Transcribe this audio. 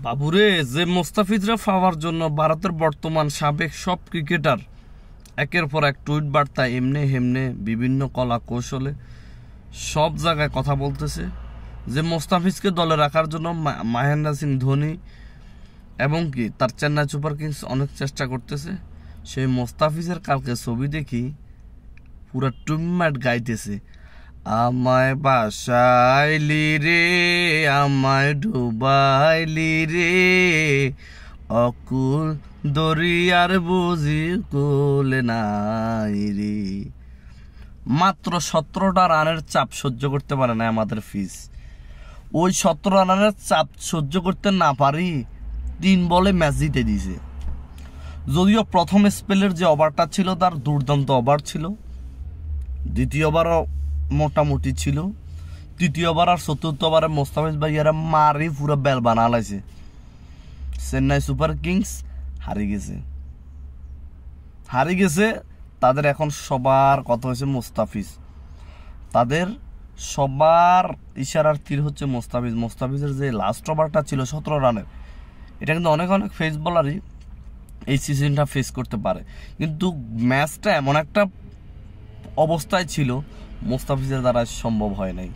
বাবুরে, যে মোস্তাফিজরা পাওয়ার জন্য ভারতের বর্তমান সাবেক সব ক্রিকেটার একের পর এক টুইট বার্তা এমনে হেমনে বিভিন্ন কলা কৌশলে সব জায়গায় কথা বলতেছে যে মোস্তাফিজকে দলে রাখার জন্য মহেন্দ্র সিং ধোনি এবং কি তার চেন্নাই সুপার কিংস অনেক চেষ্টা করতেছে। সেই মোস্তাফিজের কালকে ছবি দেখি পুরা টুম্যাট গাইতেছে, আমায় বাসাইলি রে, আমায় ডুবাইলি রে, অকুল দরিয়ার বুঝি কোলে নাই রে। মাত্র 17টা রানের চাপ সহ্য করতে পারে না আমাদের ফিজ। ওই 17 রানের চাপ সহ্য করতে না পারি 3 বলে ম্যাচ জিতে দিয়েছে। যদিও প্রথম স্পেলের যে ওভারটা ছিল তার দুর্দান্ত ওভার ছিল, দ্বিতীয় ওভারও মোটামুটি ছিল, তৃতীয় ওভার আর চতুর্থ ওভারে মোস্তাফিজ ভাইয়ারা মারি পুরো বেল বানা লাইছে। চেন্নাই সুপার কিংস হারি গেছে। তাদের এখন সবার কথা হচ্ছে মোস্তাফিজ, তাদের সবার ইশারার তীর হচ্ছে মোস্তাফিজ। মোস্তাফিজের যে লাস্ট ওভারটা ছিল 17 রানের, এটা কিন্তু অনেক ফেস বলারই এই সিজনটা ফেস করতে পারে, কিন্তু ম্যাচটা এমন একটা অবস্থায় ছিল মোস্তাফিজের দ্বারা সম্ভব হয় নাই।